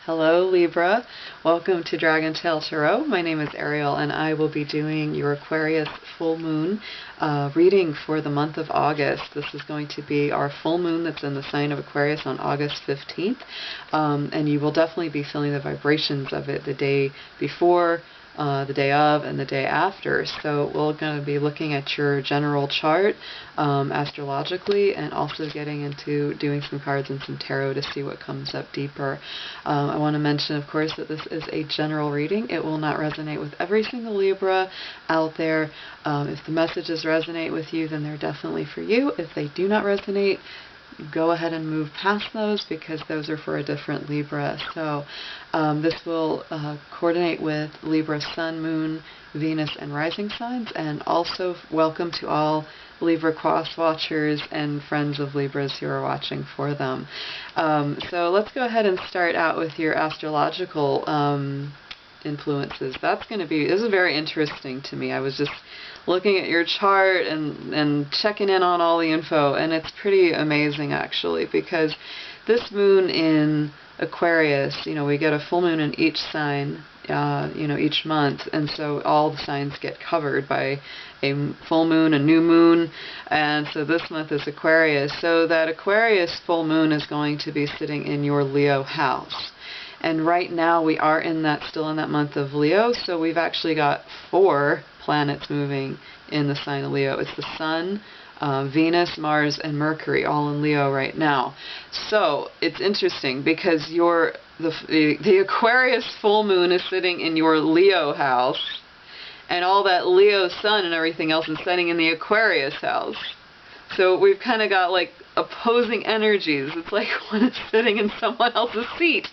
Hello Libra, welcome to Dragon Tail Tarot. My name is Ariel and I will be doing your Aquarius full moon reading for the month of August. This is going to be our full moon that's in the sign of Aquarius on August 15th, and you will definitely be feeling the vibrations of it the day before, the day of, and the day after. So we're going to be looking at your general chart astrologically, and also getting into doing some cards and some tarot to see what comes up deeper. I want to mention, of course, that this is a general reading. It will not resonate with every single Libra out there. If the messages resonate with you, then they're definitely for you. If they do not resonate, go ahead and move past those, because those are for a different Libra. So this will coordinate with Libra Sun, Moon, Venus, and Rising signs, and also welcome to all Libra cross watchers and friends of Libras who are watching for them. So let's go ahead and start out with your astrological influences. This is very interesting to me. I was just looking at your chart and checking in on all the info, and it's pretty amazing actually, because this moon in Aquarius, we get a full moon in each sign, each month, and so all the signs get covered by a full moon, a new moon, and so this month is Aquarius. So that Aquarius full moon is going to be sitting in your Leo house. And right now we are still in that month of Leo, so we've actually got 4 planets moving in the sign of Leo. It's the Sun, Venus, Mars, and Mercury, all in Leo right now. So it's interesting because the Aquarius full moon is sitting in your Leo house, and all that Leo sun and everything else is sitting in the Aquarius house. So we've kind of got like opposing energies. It's like one is sitting in someone else's seat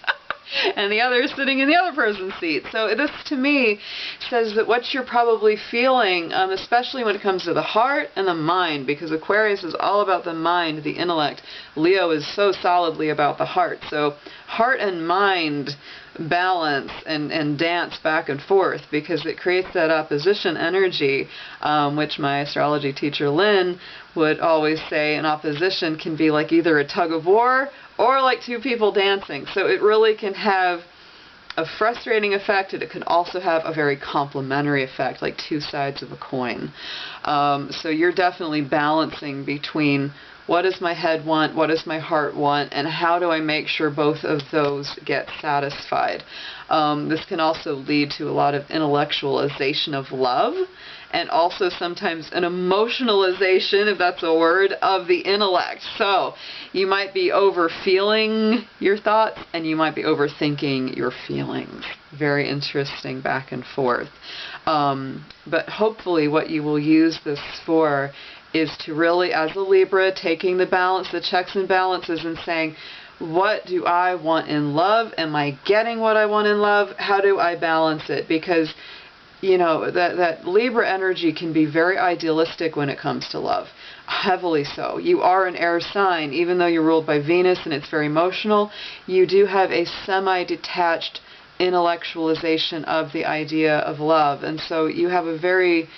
and the other is sitting in the other person's seat. So this, to me, says that what you're probably feeling, especially when it comes to the heart and the mind, because Aquarius is all about the mind, the intellect. Leo is so solidly about the heart. So heart and mind balance and dance back and forth, because it creates that opposition energy, which my astrology teacher Lynn would always say an opposition can be like either a tug of war or like 2 people dancing. So it really can have a frustrating effect, and it can also have a very complementary effect, like 2 sides of a coin. So you're definitely balancing between what does my head want, what does my heart want, and how do I make sure both of those get satisfied. This can also lead to a lot of intellectualization of love, and also sometimes an emotionalization, if that's a word, of the intellect. So you might be over-feeling your thoughts, and you might be overthinking your feelings. Very interesting back and forth. But hopefully what you will use this for is to really, as a Libra, taking the balance, the checks and balances, and saying, what do I want in love? Am I getting what I want in love? How do I balance it? Because that Libra energy can be very idealistic when it comes to love. Heavily so. You are an air sign. Even though you're ruled by Venus and it's very emotional, you do have a semi-detached intellectualization of the idea of love. And so you have a very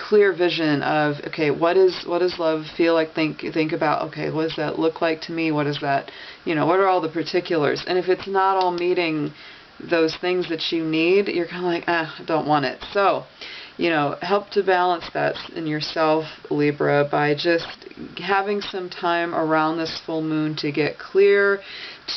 clear vision of, okay, what does love feel like? Think about, okay, what does that look like to me? What is that, what are all the particulars? And if it's not all meeting those things that you need, you're kind of like, I don't want it. So, help to balance that in yourself, Libra, by just having some time around this full moon to get clear,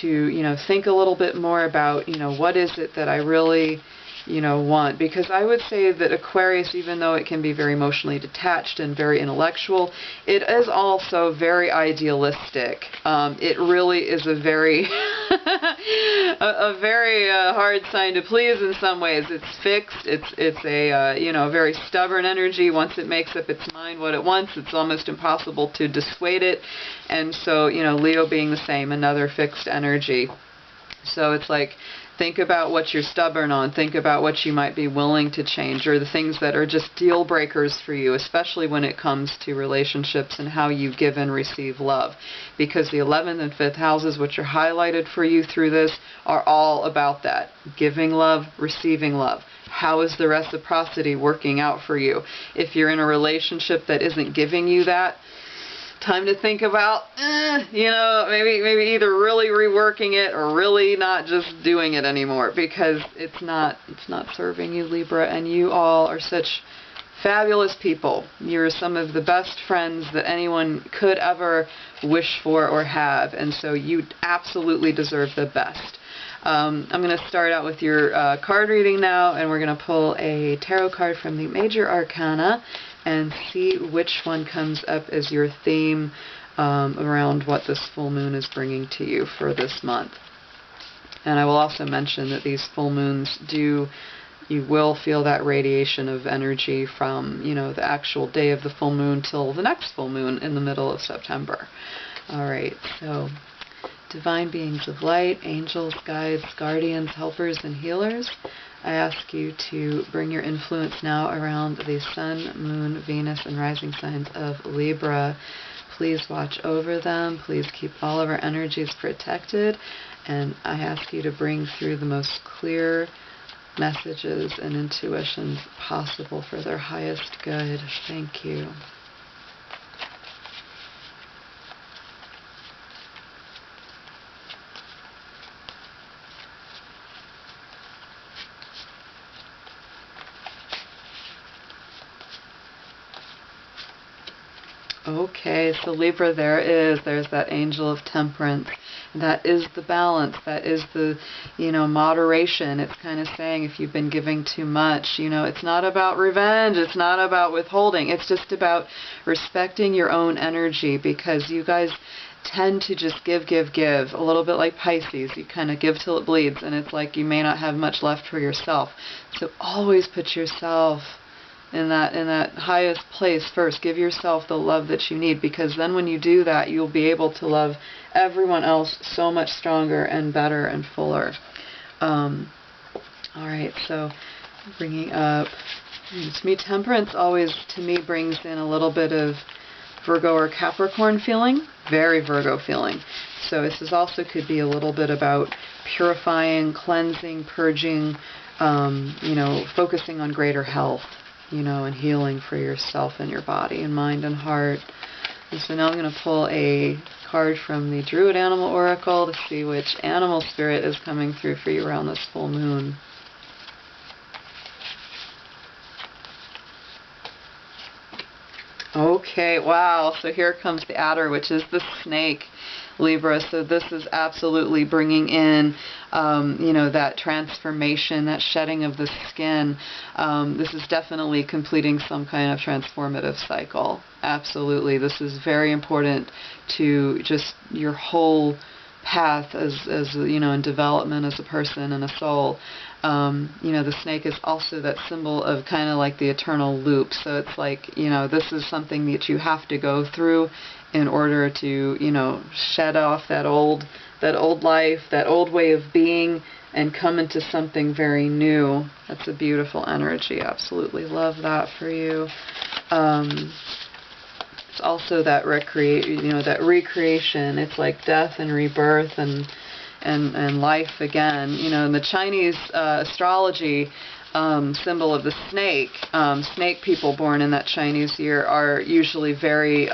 to, think a little bit more about, what is it that I really want. Because I would say that Aquarius, even though it can be very emotionally detached and very intellectual, it is also very idealistic. It really is a very a very hard sign to please in some ways. It's fixed. It's a very stubborn energy. Once it makes up its mind what it wants, it's almost impossible to dissuade it. And so, Leo being the same, another fixed energy. So it's like, think about what you're stubborn on. Think about what you might be willing to change, or the things that are just deal breakers for you, especially when it comes to relationships and how you give and receive love. Because the 11th and 5th houses, which are highlighted for you through this, are all about that. Giving love, receiving love. How is the reciprocity working out for you? If you're in a relationship that isn't giving you that, time to think about, you know, maybe either really reworking it or really not just doing it anymore, because it's not serving you, Libra, and you all are such fabulous people. You're some of the best friends that anyone could ever wish for or have, and so you absolutely deserve the best. I'm going to start out with your card reading now, and we're going to pull a tarot card from the Major Arcana and see which one comes up as your theme around what this full moon is bringing to you for this month. And I will also mention that these full moons you will feel that radiation of energy from, you know, the actual day of the full moon till the next full moon in the middle of September. All right, so divine beings of light, angels, guides, guardians, helpers, and healers, I ask you to bring your influence now around the sun, moon, Venus, and rising signs of Libra. Please watch over them. Please keep all of our energies protected. And I ask you to bring through the most clear messages and intuitions possible for their highest good. Thank you. Okay, so Libra, there's that angel of temperance. That is the balance. That is the, you know, moderation. It's kind of saying if you've been giving too much, you know, it's not about revenge. It's not about withholding. It's just about respecting your own energy, because you guys tend to just give, a little bit like Pisces. You kind of give till it bleeds, and it's like you may not have much left for yourself. So always put yourself in that highest place first. Give yourself the love that you need, because then when you do that, you'll be able to love everyone else so much stronger and better and fuller. All right, so bringing up, to me, temperance always, to me, brings in a little bit of Virgo or Capricorn feeling, very Virgo feeling. So this is also could be a little bit about purifying, cleansing, purging, you know, focusing on greater health, you know, and healing for yourself and your body and mind and heart. And so now I'm going to pull a card from the Druid Animal Oracle to see which animal spirit is coming through for you around this full moon. Okay, wow, so here comes the adder, which is the snake, Libra. So this is absolutely bringing in, you know, that transformation, that shedding of the skin. This is definitely completing some kind of transformative cycle. Absolutely. This is very important to just your whole path as you know, in development as a person and a soul. You know, the snake is also that symbol of kind of like the eternal loop. So it's like, you know, this is something that you have to go through in order to, you know, shed off that old life, that old way of being, and come into something very new. That's a beautiful energy. Absolutely love that for you. It's also that that recreation. It's like death and rebirth and life again. You know, in the Chinese astrology symbol of the snake, snake people born in that Chinese year are usually very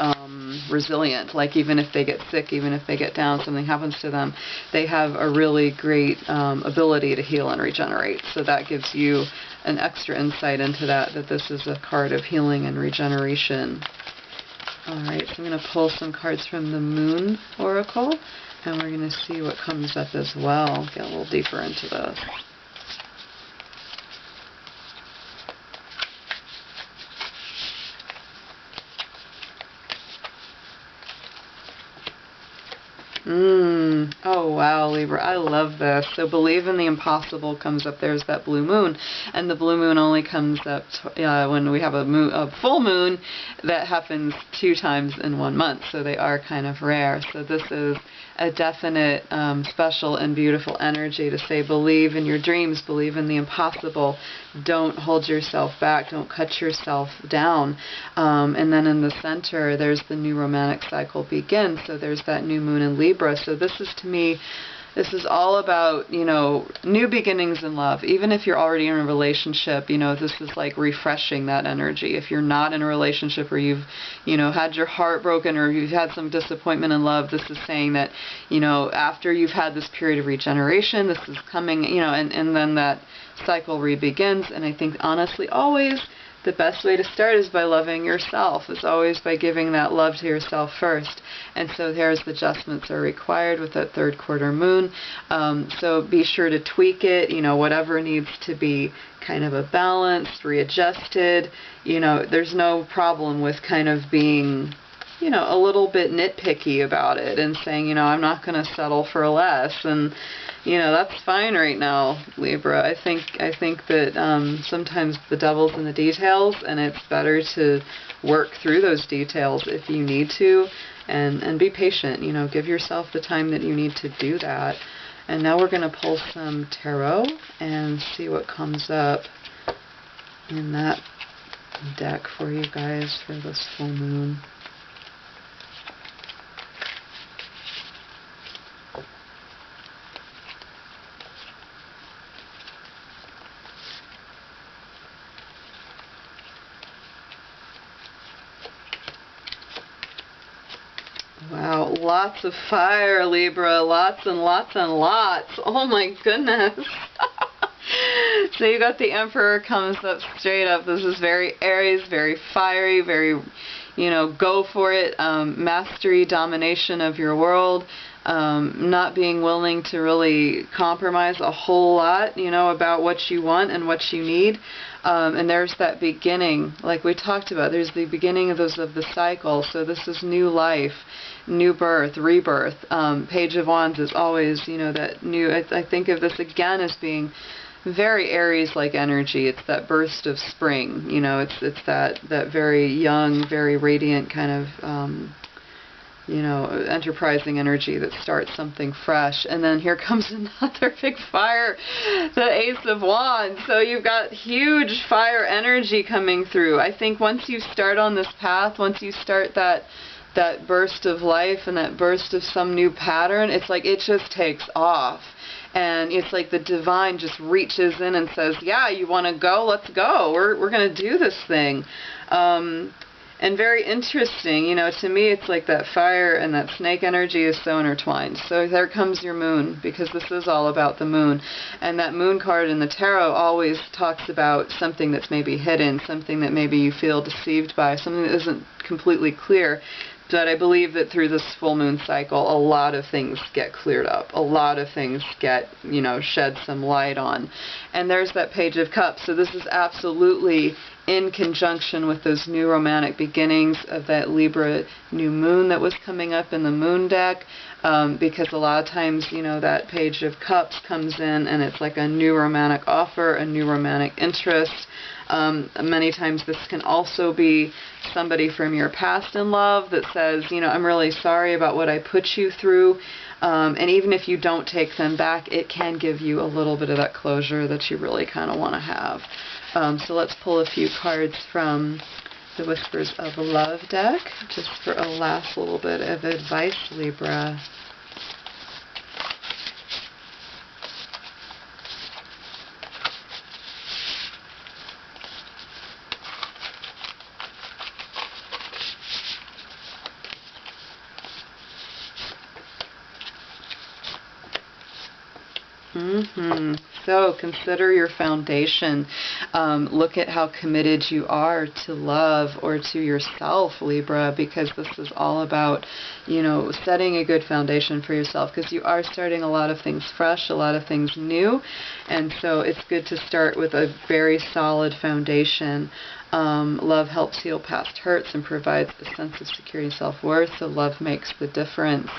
resilient. Like even if they get sick, even if they get down, something happens to them, they have a really great ability to heal and regenerate. So that gives you an extra insight into that this is a card of healing and regeneration. Alright, so I'm going to pull some cards from the Moon Oracle, and we're going to see what comes up as well. Get a little deeper into this. Oh wow, Libra, I love this. So believe in the impossible comes up. There's that blue moon, and the blue moon only comes up when we have a full moon that happens 2 times in 1 month. So they are kind of rare. So this is a definite special and beautiful energy to say believe in your dreams, believe in the impossible. Don't hold yourself back. Don't cut yourself down. And then in the center, there's the new romantic cycle begins. So there's that new moon in Libra. So this is, to me, This is all about, new beginnings in love. Even if you're already in a relationship, this is like refreshing that energy. If you're not in a relationship where you've, had your heart broken or you've had some disappointment in love, this is saying that, after you've had this period of regeneration, this is coming, and then that cycle re-begins. And I think, honestly, always the best way to start is by loving yourself. It's always by giving that love to yourself first. And so there's the adjustments are required with that third quarter moon. So be sure to tweak it, whatever needs to be kind of a balanced, readjusted. There's no problem with kind of being, a little bit nitpicky about it and saying, I'm not going to settle for less. And that's fine right now, Libra. I think that sometimes the devil's in the details, and it's better to work through those details if you need to, and be patient. Give yourself the time that you need to do that. And now we're going to pull some tarot and see what comes up in that deck for you guys for this full moon. Wow, lots of fire, Libra. Lots and lots and lots. Oh my goodness. So you got the Emperor comes up straight up. This is very Aries, very fiery, very, go for it. Mastery, domination of your world. Not being willing to really compromise a whole lot, about what you want and what you need. And there's that beginning, like we talked about. There's the beginning of the cycle. So this is new life, new birth, rebirth. Page of Wands is always, that new. I think of this again as being very Aries-like energy. It's that burst of spring. It's that very young, very radiant kind of. Enterprising energy that starts something fresh. And then here comes another big fire, the Ace of Wands. So you've got huge fire energy coming through. I think once you start on this path, once you start that burst of life and that burst of some new pattern, it's like it just takes off. And it's like the divine just reaches in and says, yeah, you want to go? Let's go. We're going to do this thing. And very interesting, to me it's like that fire and that snake energy is so intertwined. So there comes your moon, because this is all about the moon. And that moon card in the tarot always talks about something that's maybe hidden, something that maybe you feel deceived by, something that isn't completely clear. But I believe that through this full moon cycle, a lot of things get cleared up. A lot of things get, shed some light on. And there's that Page of Cups. So this is absolutely in conjunction with those new romantic beginnings of that Libra new moon that was coming up in the moon deck. Because a lot of times, that Page of Cups comes in and it's like a new romantic offer, a new romantic interest. Many times this can also be somebody from your past in love that says, I'm really sorry about what I put you through. And even if you don't take them back, it can give you a little bit of that closure that you really kind of want to have. So let's pull a few cards from the Whispers of Love deck, just for a last little bit of advice, Libra. So consider your foundation. Look at how committed you are to love or to yourself, Libra, because this is all about, setting a good foundation for yourself, because you are starting a lot of things fresh, a lot of things new, and so it's good to start with a very solid foundation. Love helps heal past hurts and provides a sense of security and self-worth, so love makes the difference.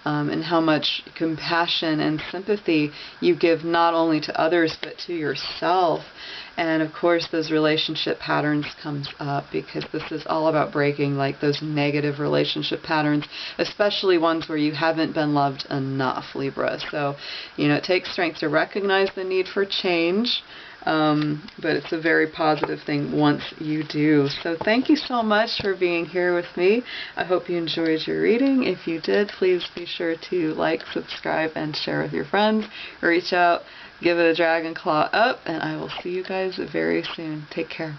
And how much compassion and sympathy you give not only to others but to yourself. And of course those relationship patterns comes up, because this is all about breaking like those negative relationship patterns, especially ones where you haven't been loved enough, Libra. So, it takes strength to recognize the need for change, but it's a very positive thing once you do. So thank you so much for being here with me. I hope you enjoyed your reading. If you did, please be sure to like, subscribe, and share with your friends. Reach out, give it a dragon claw up, and I will see you guys very soon. Take care.